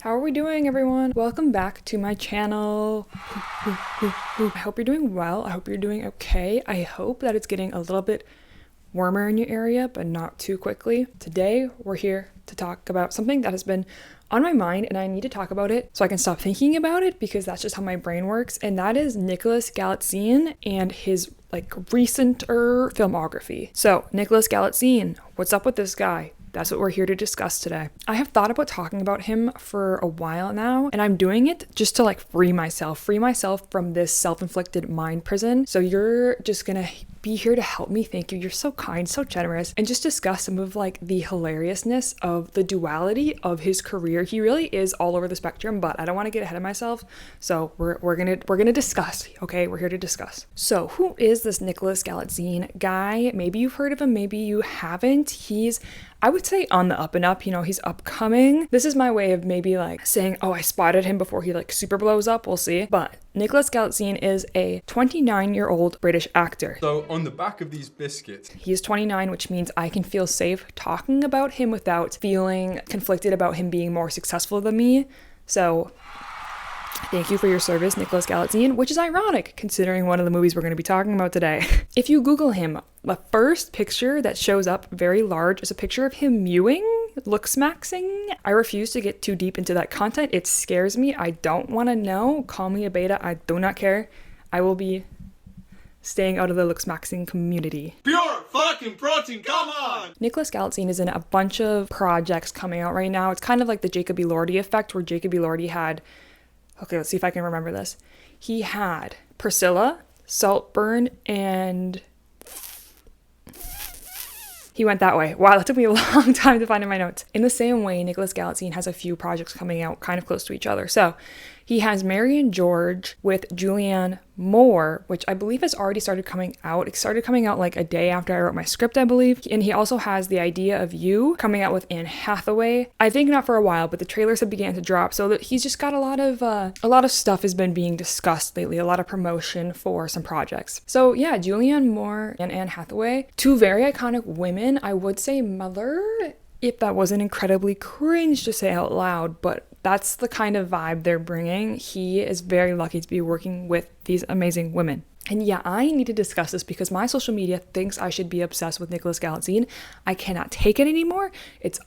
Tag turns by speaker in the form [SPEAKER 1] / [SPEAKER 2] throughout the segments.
[SPEAKER 1] How are we doing, everyone? Welcome back to my channel. I hope you're doing well. I hope you're doing okay. I hope that it's getting a little bit warmer in your area, but not too quickly. Today, we're here to talk about something that has been on my mind, and I need to talk about it so I can stop thinking about it, because that's just how my brain works. And that is Nicholas Galitzine and his recenter filmography. So, Nicholas Galitzine, what's up with this guy? That's what we're here to discuss today. I have thought about talking about him for a while now, and I'm doing it just to free myself from this self-inflicted mind prison. So you're just gonna be here to help me. Thank you. You're so kind, so generous, and just discuss some of the hilariousness of the duality of his career. He really is all over the spectrum, but I don't want to get ahead of myself. So we're gonna discuss. Okay, we're here to discuss. So who is this Nicholas Galitzine guy? Maybe you've heard of him, maybe you haven't. He's, I would say, on the up and up. He's upcoming. This is my way of maybe saying, oh, I spotted him before he super blows up. We'll see. But Nicholas Galitzine is a 29-year-old British actor.
[SPEAKER 2] So on the back of these biscuits.
[SPEAKER 1] He is 29, which means I can feel safe talking about him without feeling conflicted about him being more successful than me. So thank you for your service, Nicholas Galitzine, which is ironic considering one of the movies we're going to be talking about today. If you Google him, the first picture that shows up very large is a picture of him mewing, looksmaxing. I refuse to get too deep into that content. It scares me. I don't want to know. Call me a beta. I do not care. I will be staying out of the looksmaxing community.
[SPEAKER 2] Pure fucking protein, come on!
[SPEAKER 1] Nicholas Galitzine is in a bunch of projects coming out right now. It's kind of like the Jacob Elordi effect, where Jacob Elordi had, okay, let's see if I can remember this. He had Priscilla, Saltburn, and he went that way. Wow, that took me a long time to find in my notes. In the same way, Nicholas Galitzine has a few projects coming out kind of close to each other. So he has Mary and George with Julianne Moore, which I believe has already started coming out. It started coming out a day after I wrote my script, I believe. And he also has The Idea of You coming out with Anne Hathaway. I think not for a while, but the trailers have began to drop. So that he's just got a lot of stuff has been being discussed lately, a lot of promotion for some projects. So yeah, Julianne Moore and Anne Hathaway, two very iconic women. I would say mother, if that wasn't incredibly cringe to say out loud, but that's the kind of vibe they're bringing. He is very lucky to be working with these amazing women. And yeah, I need to discuss this because my social media thinks I should be obsessed with Nicholas Galitzine. I cannot take it anymore. It's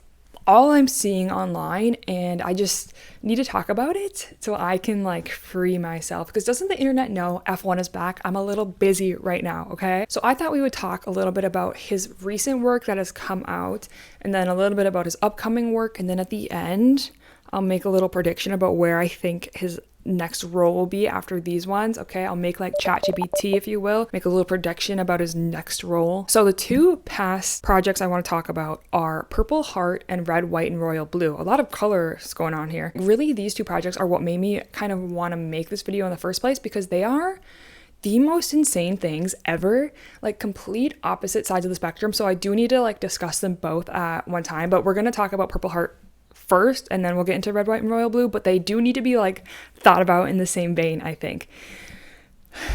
[SPEAKER 1] all I'm seeing online, and I just need to talk about it so I can free myself, because doesn't the internet know F1 is back? I'm a little busy right now, okay? So I thought we would talk a little bit about his recent work that has come out, and then a little bit about his upcoming work, and then at the end I'll make a little prediction about where I think his next role will be after these ones, okay? I'll make ChatGPT, if you will, make a little prediction about his next role. So the two past projects I want to talk about are Purple Heart and Red, White, and Royal Blue. A lot of colors going on here. Really, these two projects are what made me kind of want to make this video in the first place, because they are the most insane things ever, complete opposite sides of the spectrum. So I do need to discuss them both at one time, but we're going to talk about Purple Heart first, and then we'll get into Red, White, and Royal Blue, but they do need to be thought about in the same vein, I think.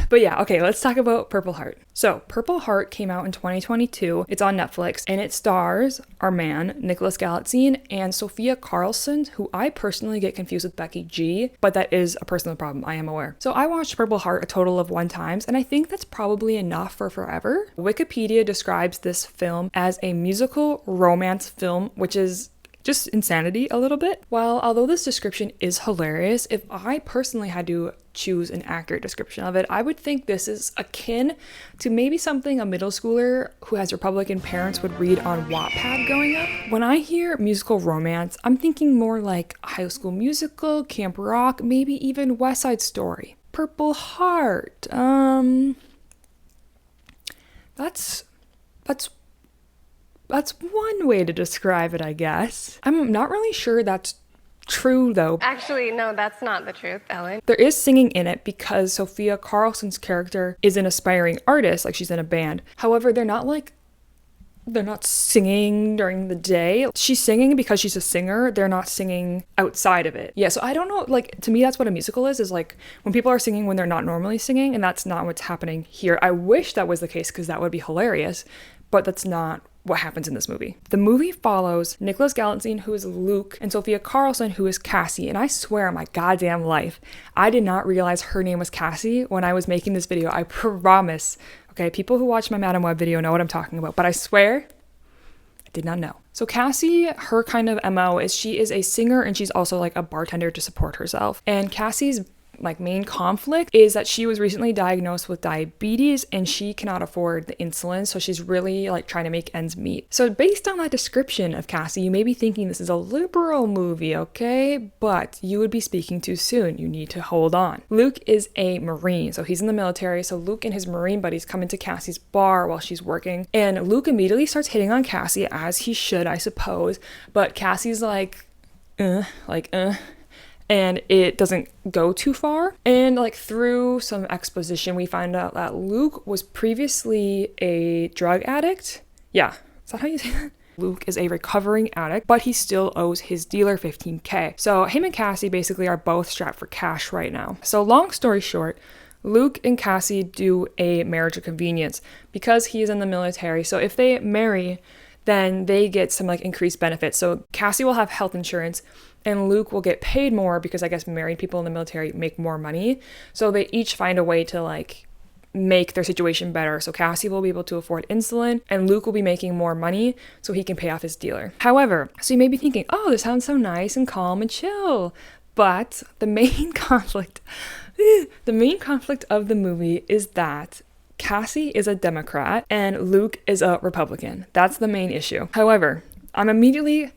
[SPEAKER 1] But yeah, okay, let's talk about Purple Heart. So Purple Heart came out in 2022. It's on Netflix, and it stars our man, Nicholas Galitzine, and Sophia Carlson, who I personally get confused with Becky G, but that is a personal problem, I am aware. So I watched Purple Heart a total of 1 time, and I think that's probably enough for forever. Wikipedia describes this film as a musical romance film, which is just insanity a little bit. Well, although this description is hilarious, if I personally had to choose an accurate description of it, I would think this is akin to maybe something a middle schooler who has Republican parents would read on Wattpad growing up. When I hear musical romance, I'm thinking more like High School Musical, Camp Rock, maybe even West Side Story. Purple Heart, that's one way to describe it, I guess. I'm not really sure that's true, though.
[SPEAKER 3] Actually, no, that's not the truth, Ellen.
[SPEAKER 1] There is singing in it because Sophia Carlson's character is an aspiring artist, she's in a band. However, they're not singing during the day. She's singing because she's a singer. They're not singing outside of it. Yeah, so I don't know, to me, that's what a musical is when people are singing when they're not normally singing, and that's not what's happening here. I wish that was the case, because that would be hilarious, but that's not what happens in this movie. The movie follows Nicholas Galitzine, who is Luke, and Sophia Carlson, who is Cassie. And I swear on my goddamn life, I did not realize her name was Cassie when I was making this video. I promise. Okay, people who watch my Madam Web video know what I'm talking about, but I swear I did not know. So Cassie, her kind of MO is she is a singer and she's also like a bartender to support herself. And Cassie's like main conflict is that she was recently diagnosed with diabetes and she cannot afford the insulin, so she's really like trying to make ends meet. So based on that description of Cassie, you may be thinking this is a liberal movie, okay? But you would be speaking too soon. You need to hold on. Luke is a Marine, so he's in the military. So Luke and his Marine buddies come into Cassie's bar while she's working, and Luke immediately starts hitting on Cassie, as he should, I suppose. But Cassie's and it doesn't go too far. And like through some exposition, we find out that Luke was previously a drug addict. Yeah, is that how you say that? Luke is a recovering addict, but he still owes his dealer $15K. So him and Cassie basically are both strapped for cash right now. So long story short, Luke and Cassie do a marriage of convenience because he is in the military. So if they marry, then they get some like increased benefits. So Cassie will have health insurance and Luke will get paid more because I guess married people in the military make more money. So they each find a way to like make their situation better. So Cassie will be able to afford insulin and Luke will be making more money so he can pay off his dealer. However, so you may be thinking, oh, this sounds so nice and calm and chill. But the main conflict of the movie is that Cassie is a Democrat and Luke is a Republican. That's the main issue. However, I'm immediately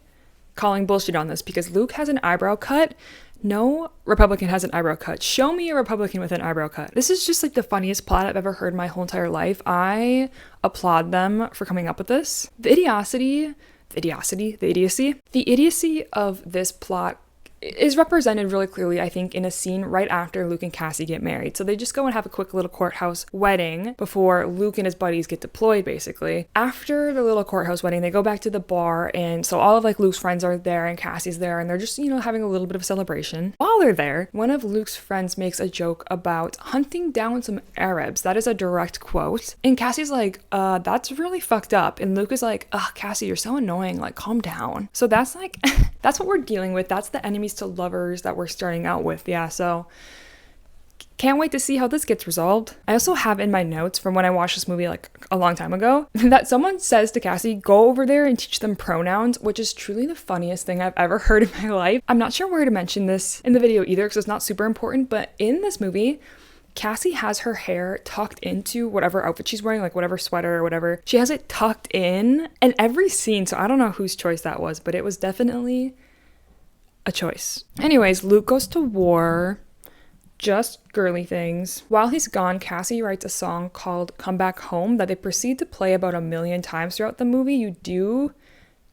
[SPEAKER 1] calling bullshit on this because Luke has an eyebrow cut. No Republican has an eyebrow cut. Show me a Republican with an eyebrow cut. This is just like the funniest plot I've ever heard in my whole entire life. I applaud them for coming up with this. The idiocy of this plot is represented really clearly, I think, in a scene right after Luke and Cassie get married. So they just go and have a quick little courthouse wedding before Luke and his buddies get deployed, basically. After the little courthouse wedding, they go back to the bar, and so all of like Luke's friends are there and Cassie's there, and they're just, having a little bit of a celebration. While they're there, one of Luke's friends makes a joke about hunting down some Arabs. That is a direct quote. And Cassie's like, that's really fucked up. And Luke is like, Cassie, you're so annoying, like, calm down. So that's like, that's what we're dealing with. That's the enemies to lovers that we're starting out with. Yeah, so can't wait to see how this gets resolved. I also have in my notes from when I watched this movie like a long time ago that someone says to Cassie, go over there and teach them pronouns, which is truly the funniest thing I've ever heard in my life. I'm not sure where to mention this in the video either because it's not super important, but in this movie, Cassie has her hair tucked into whatever outfit she's wearing, like whatever sweater or whatever. She has it tucked in every scene, so I don't know whose choice that was, but it was definitely a choice. Anyways, Luke goes to war. Just girly things. While he's gone, Cassie writes a song called Come Back Home that they proceed to play about 1 million times throughout the movie. You do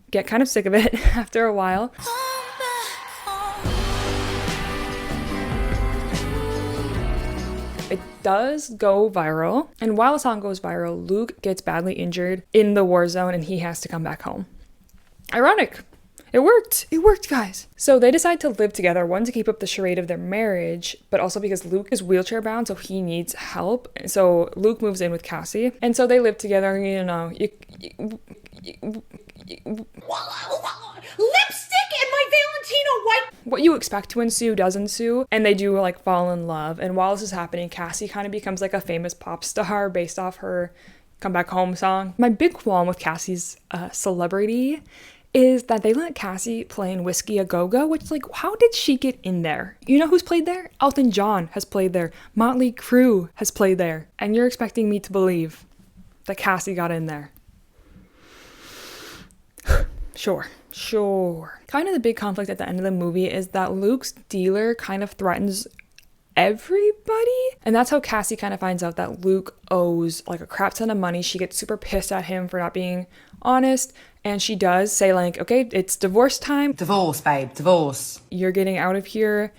[SPEAKER 1] get kind of sick of it after a while. It does go viral, and while the song goes viral, Luke gets badly injured in the war zone and he has to come back home. Ironic. It worked, guys. So they decide to live together, one, to keep up the charade of their marriage, but also because Luke is wheelchair bound, so he needs help. So Luke moves in with Cassie, and so they live together,
[SPEAKER 4] Lipstick and my Valentino white.
[SPEAKER 1] What you expect to ensue does ensue, and they do like fall in love. And while this is happening, Cassie kind of becomes like a famous pop star based off her Come Back Home song. My big qualm with Cassie's celebrity is that they let Cassie play in Whiskey A Go-Go, which, like, how did she get in there? You know who's played there? Elton John has played there. Motley Crue has played there. And you're expecting me to believe that Cassie got in there. Sure. Kind of the big conflict at the end of the movie is that Luke's dealer kind of threatens everybody. And that's how Cassie kind of finds out that Luke owes like a crap ton of money. She gets super pissed at him for not being honest. And she does say like, okay, it's divorce time.
[SPEAKER 4] Divorce, babe, divorce.
[SPEAKER 1] You're getting out of here.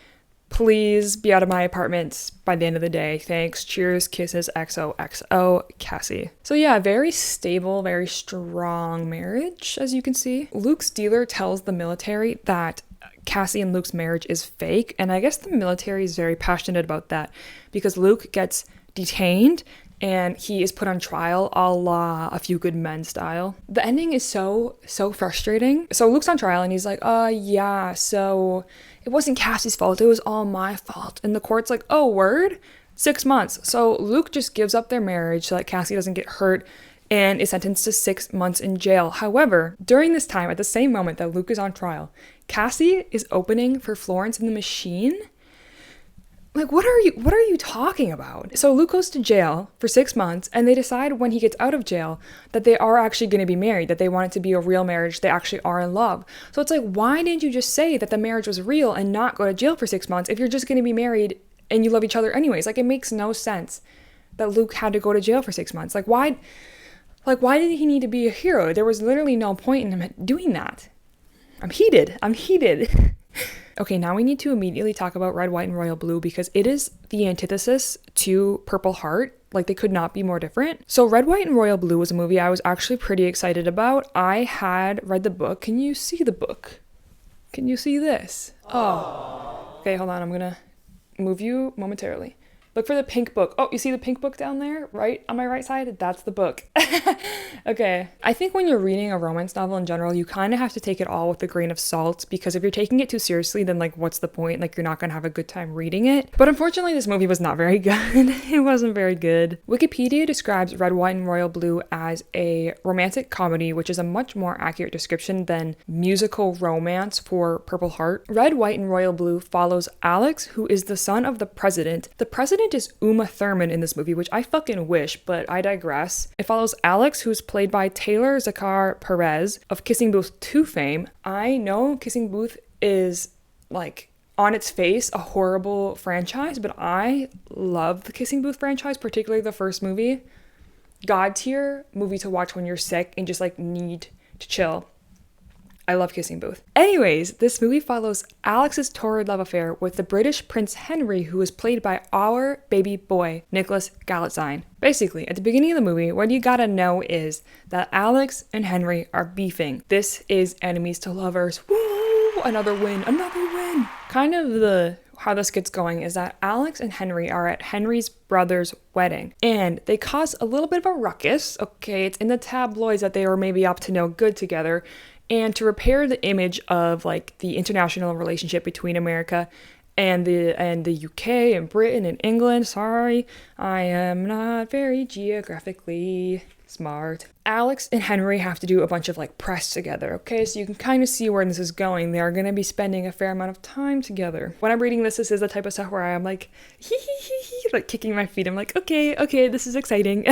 [SPEAKER 1] Please be out of my apartment by the end of the day. Thanks. Cheers. Kisses. XOXO. Cassie. So yeah, very stable, very strong marriage, as you can see. Luke's dealer tells the military that Cassie and Luke's marriage is fake. And I guess the military is very passionate about that because Luke gets detained and he is put on trial a la A Few Good Men style. The ending is so frustrating. So Luke's on trial and he's like, yeah, so it wasn't Cassie's fault, it was all my fault. And the court's like, oh, word? 6 months. So Luke just gives up their marriage so that Cassie doesn't get hurt and is sentenced to 6 months in jail. However, during this time, at the same moment that Luke is on trial, Cassie is opening for Florence and the Machine. Like, what are you talking about? So Luke goes to jail for 6 months, and they decide when he gets out of jail that they are actually going to be married, that they want it to be a real marriage, they actually are in love. So it's like, why didn't you just say that the marriage was real and not go to jail for 6 months if you're just going to be married and you love each other anyways? Like, it makes no sense that Luke had to go to jail for 6 months. Like, why did he need to be a hero? There was literally no point in him doing that. I'm heated. Okay, now we need to immediately talk about Red, White, and Royal Blue because it is the antithesis to Purple Heart. Like, they could not be more different. So Red, White, and Royal Blue was a movie I was actually pretty excited about. I had read the book. Can you see the book? Can you see this? Oh. Okay, hold on. I'm gonna move you momentarily. Look for the pink book. Oh, you see the pink book down there, right on my right side? That's the book. Okay. I think when you're reading a romance novel in general, you kind of have to take it all with a grain of salt because if you're taking it too seriously, then like, what's the point? Like, you're not going to have a good time reading it. But unfortunately, this movie was not very good. It wasn't very good. Wikipedia describes Red, White, and Royal Blue as a romantic comedy, which is a much more accurate description than musical romance for Purple Heart. Red, White, and Royal Blue follows Alex, who is the son of the president. The president is Uma Thurman in this movie, which I fucking wish, but I digress. It follows Alex, who's played by Taylor Zakar Perez of Kissing Booth 2 fame. I know Kissing Booth is like on its face a horrible franchise, but I love the Kissing Booth franchise, particularly the first movie. God tier movie to watch when you're sick and just like need to chill. I love Kissing Booth. Anyways, this movie follows Alex's torrid love affair with the British Prince Henry, who is played by our baby boy, Nicholas Galitzine. Basically, at the beginning of the movie, what you gotta know is that Alex and Henry are beefing. This is enemies to lovers. Woo! Another win, another win! Kind of how this gets going is that Alex and Henry are at Henry's brother's wedding and they cause a little bit of a ruckus. Okay, it's in the tabloids that they were maybe up to no good together. And to repair the image of like the international relationship between America and the UK and Britain and England, sorry, I am not very geographically smart. Alex and Henry have to do a bunch of like press together, okay? So you can kind of see where this is going. They are going to be spending a fair amount of time together. When I'm reading this is the type of stuff where I'm like, like kicking my feet. I'm like, okay, this is exciting.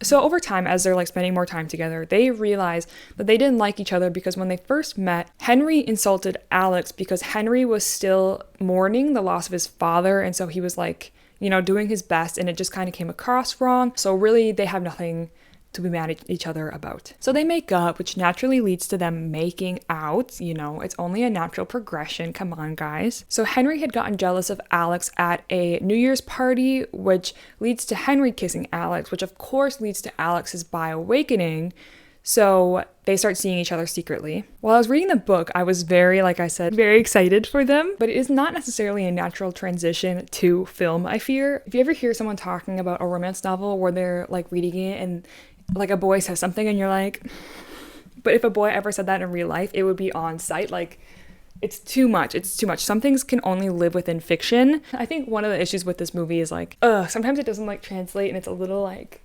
[SPEAKER 1] So over time, as they're like spending more time together, they realize that they didn't like each other because when they first met, Henry insulted Alex because Henry was still mourning the loss of his father. And so he was like, you know, doing his best and it just kind of came across wrong. So really they have nothing to be mad at each other about. So they make up, which naturally leads to them making out. You know, it's only a natural progression. Come on, guys. So Henry had gotten jealous of Alex at a New Year's party, which leads to Henry kissing Alex, which of course leads to Alex's bi awakening. So they start seeing each other secretly. While I was reading the book, I was very, like I said, very excited for them, but it is not necessarily a natural transition to film, I fear. If you ever hear someone talking about a romance novel where they're like reading it and like a boy says something and you're like, but if a boy ever said that in real life, it would be on site. Like, it's too much. Some things can only live within fiction. I think one of the issues with this movie is like, sometimes it doesn't like translate and it's a little like,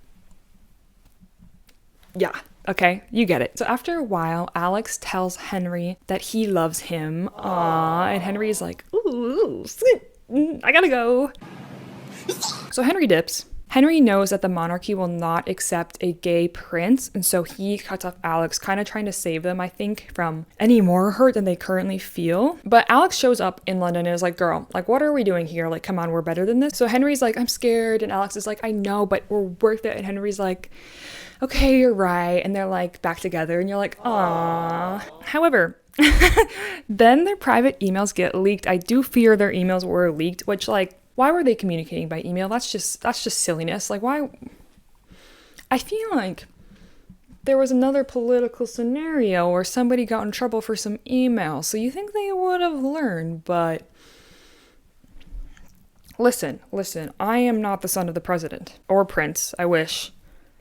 [SPEAKER 1] yeah. Okay, you get it. So after a while, Alex tells Henry that he loves him. Aww, and Henry's like, ooh, I gotta go. So Henry dips. Henry knows that the monarchy will not accept a gay prince, and so he cuts off Alex, kind of trying to save them, I think, from any more hurt than they currently feel. But Alex shows up in London and is like, girl, like, what are we doing here? Like, come on, we're better than this. So Henry's like, I'm scared, and Alex is like, I know, but we're worth it. And Henry's like, okay, you're right. And they're like back together, and you're like, aww. However, then their private emails get leaked. I do fear their emails were leaked, which like, why were they communicating by email? That's just silliness. Like, why? I feel like there was another political scenario where somebody got in trouble for some email. So you think they would have learned, but Listen, I am not the son of the president. Or prince, I wish.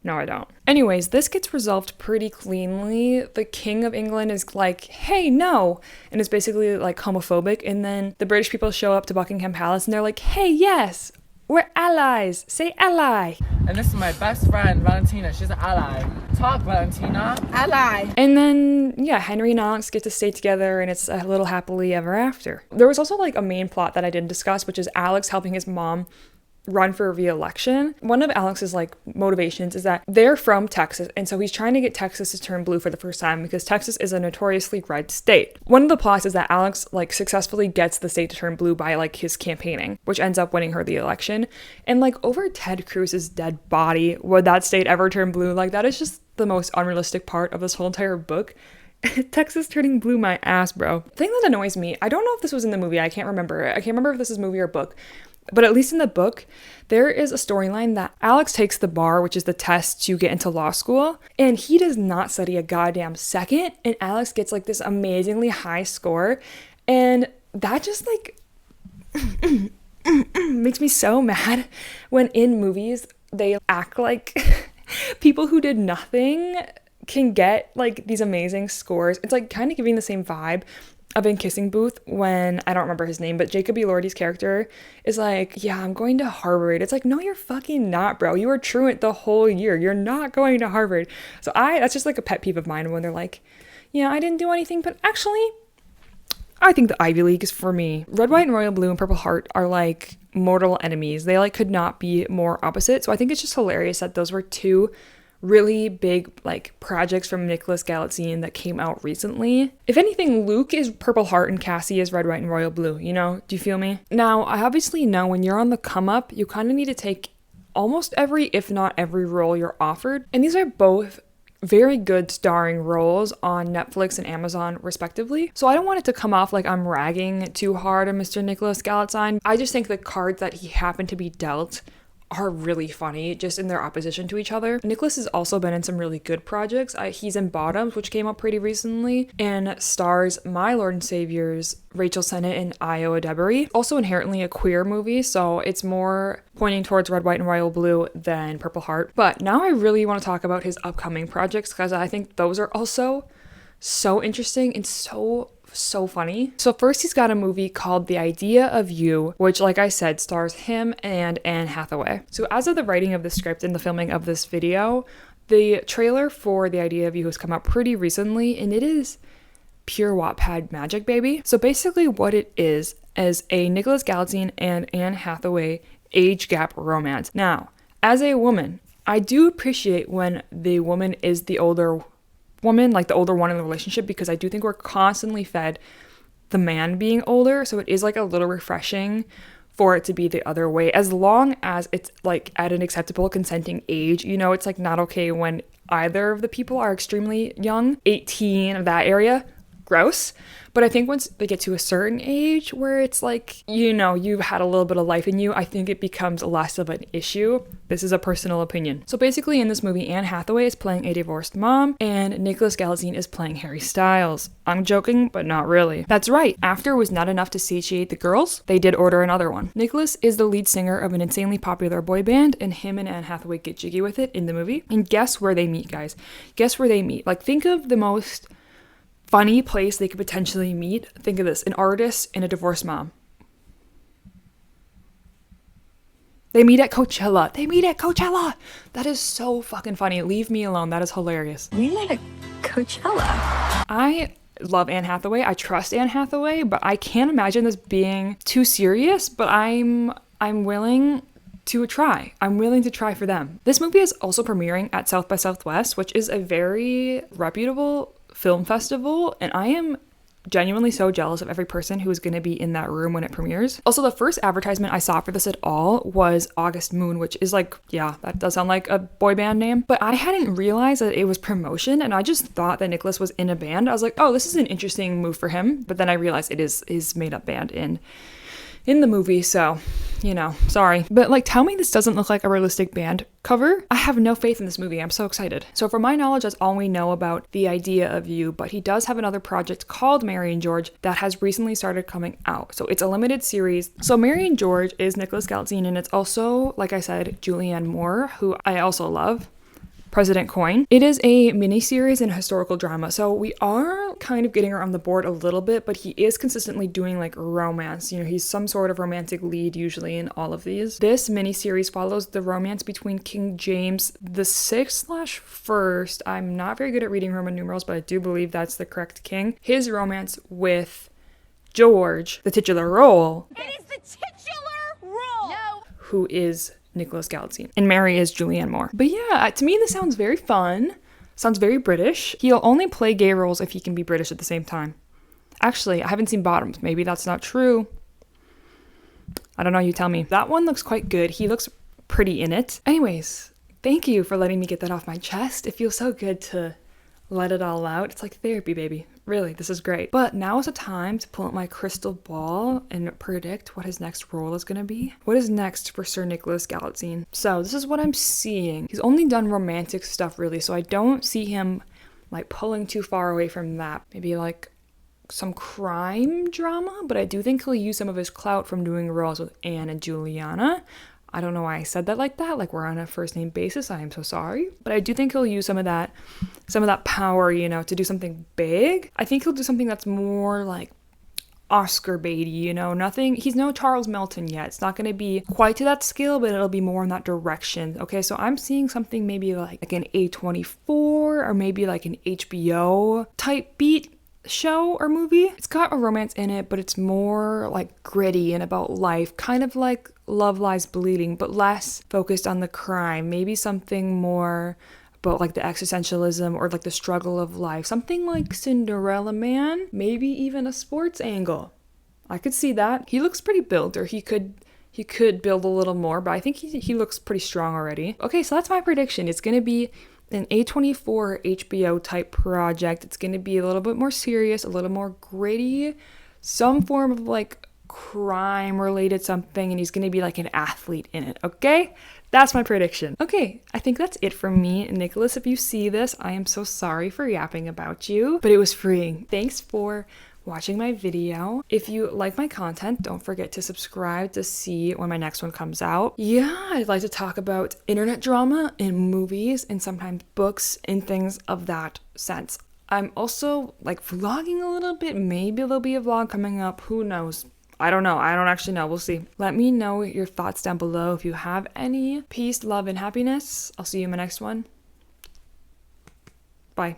[SPEAKER 1] No, I don't. Anyways, this gets resolved pretty cleanly. The King of England is like, hey, no, and is basically like homophobic. And then the British people show up to Buckingham Palace and they're like, hey, yes, we're allies. Say ally.
[SPEAKER 5] And this is my best friend, Valentina. She's an ally. Talk, Valentina.
[SPEAKER 4] Ally.
[SPEAKER 1] And then, yeah, Henry and Alex get to stay together and it's a little happily ever after. There was also like a main plot that I didn't discuss, which is Alex helping his mom run for re-election. One of Alex's like motivations is that they're from Texas, and so he's trying to get Texas to turn blue for the first time because Texas is a notoriously red state. One of the plots is that Alex like successfully gets the state to turn blue by like his campaigning, which ends up winning her the election. And like over Ted Cruz's dead body, would that state ever turn blue? Like that is just the most unrealistic part of this whole entire book. Texas turning blue, my ass, bro. The thing that annoys me, I don't know if this was in the movie, I can't remember if this is movie or book, but at least in the book, there is a storyline that Alex takes the bar, which is the test to get into law school, and he does not study a goddamn second, and Alex gets like this amazingly high score, and that just like makes me so mad when in movies they act like people who did nothing can get like these amazing scores. It's like kind of giving the same vibe of In Kissing Booth when, I don't remember his name, but Jacob Elordi's character is like, yeah, I'm going to Harvard. It's like, no, you're fucking not, bro. You were truant the whole year. You're not going to Harvard. So that's just like a pet peeve of mine when they're like, yeah, I didn't do anything, but actually, I think the Ivy League is for me. Red, White, and Royal Blue and Purple Heart are like mortal enemies. They like could not be more opposite. So I think it's just hilarious that those were two really big like projects from Nicholas Galitzine that came out recently. If anything, Luke is Purple Heart and Cassie is Red, White, and Royal Blue, you know? Do you feel me? Now, I obviously know when you're on the come up, you kind of need to take almost every, if not every role you're offered. And these are both very good starring roles on Netflix and Amazon respectively. So I don't want it to come off like I'm ragging too hard on Mr. Nicholas Galitzine. I just think the cards that he happened to be dealt are really funny just in their opposition to each other. Nicholas has also been in some really good projects. He's in Bottoms, which came out pretty recently, and stars my Lord and Savior's Rachel Sennett and Io Adebari. Also inherently a queer movie, so it's more pointing towards Red, White, and Royal Blue than Purple Heart. But now I really want to talk about his upcoming projects because I think those are also so interesting and so funny. So first he's got a movie called The Idea of You, which like I said stars him and Anne Hathaway. So as of the writing of the script and the filming of this video, the trailer for The Idea of You has come out pretty recently and it is pure Wattpad magic, baby. So basically what it is a Nicholas Galitzine and Anne Hathaway age gap romance. Now, as a woman, I do appreciate when the woman is the older woman, like the older one in the relationship, because I do think we're constantly fed the man being older, so it is like a little refreshing for it to be the other way, as long as it's like at an acceptable consenting age. You know, it's like not okay when either of the people are extremely young, 18 of that area, gross. But I think once they get to a certain age where it's like, you know, you've had a little bit of life in you, I think it becomes less of an issue. This is a personal opinion. So basically in this movie, Anne Hathaway is playing a divorced mom and Nicholas Galitzine is playing Harry Styles. I'm joking, but not really. That's right. After was not enough to satiate the girls, they did order another one. Nicholas is the lead singer of an insanely popular boy band, and him and Anne Hathaway get jiggy with it in the movie. And guess where they meet, guys? Guess where they meet? Like, think of the most funny place they could potentially meet. Think of this, an artist and a divorced mom. They meet at Coachella. That is so fucking funny. Leave me alone. That is hilarious.
[SPEAKER 3] We met at Coachella.
[SPEAKER 1] I love Anne Hathaway. I trust Anne Hathaway, but I can't imagine this being too serious, but I'm willing to try. I'm willing to try for them. This movie is also premiering at South by Southwest, which is a very reputable film festival, and I am genuinely so jealous of every person who is going to be in that room when it premieres. Also, the first advertisement I saw for this at all was August Moon, which is like, yeah, that does sound like a boy band name, but I hadn't realized that it was promotion, and I just thought that Nicholas was in a band. I was like, oh, this is an interesting move for him, but then I realized it is his made-up band in in the movie, so, you know, sorry. But like, tell me this doesn't look like a realistic band cover. I have no faith in this movie. I'm so excited. So for my knowledge, that's all we know about The Idea of You, but he does have another project called Mary and George that has recently started coming out. So it's a limited series. So Mary and George is Nicholas Galitzine, and it's also, like I said, Julianne Moore, who I also love. President Coin. It is a miniseries and a historical drama, so we are kind of getting her on the board a little bit, but he is consistently doing like romance. You know, he's some sort of romantic lead usually in all of these. This miniseries follows the romance between King James the Sixth/First. I'm not very good at reading Roman numerals, but I do believe that's the correct king. His romance with George, the titular role.
[SPEAKER 4] It is the titular role. No.
[SPEAKER 1] Who is Nicholas Galitzine. And Mary is Julianne Moore. But yeah, to me this sounds very fun. Sounds very British. He'll only play gay roles if he can be British at the same time. Actually, I haven't seen Bottoms. Maybe that's not true. I don't know, you tell me. That one looks quite good. He looks pretty in it. Anyways, thank you for letting me get that off my chest. It feels so good to let it all out. It's like therapy, baby. Really, this is great. But now is the time to pull out my crystal ball and predict what his next role is going to be. What is next for Sir Nicholas Galitzine? So this is what I'm seeing. He's only done romantic stuff really, so I don't see him like pulling too far away from that. Maybe like some crime drama, but I do think he'll use some of his clout from doing roles with Anne and Juliana. I don't know why I said that like that, like we're on a first name basis. I am so sorry. But I do think he'll use some of that power, you know, to do something big. I think he'll do something that's more like Oscar baity, you know, he's no Charles Melton yet. It's not going to be quite to that scale, but it'll be more in that direction. Okay, so I'm seeing something maybe like an A24 or maybe like an HBO type beat show or movie. It's got a romance in it, but it's more like gritty and about life, kind of like Love Lies Bleeding, but less focused on the crime. Maybe something more about like the existentialism or like the struggle of life. Something like Cinderella Man, maybe even a sports angle. I could see that. He looks pretty built, or he could build a little more, but I think he looks pretty strong already. Okay, so that's my prediction. It's going to be an A24 HBO type project. It's going to be a little bit more serious, a little more gritty, some form of like crime related something, and he's going to be like an athlete in it. Okay, that's my prediction. Okay, I think that's it from me. Nicholas, if you see this, I am so sorry for yapping about you, but it was freeing. Thanks for watching my video. If you like my content, don't forget to subscribe to see when my next one comes out. Yeah, I'd like to talk about internet drama and movies and sometimes books and things of that sense. I'm also like vlogging a little bit. Maybe there'll be a vlog coming up. Who knows? I don't know. I don't actually know. We'll see. Let me know your thoughts down below if you have any. Peace, love, and happiness. I'll see you in my next one. Bye.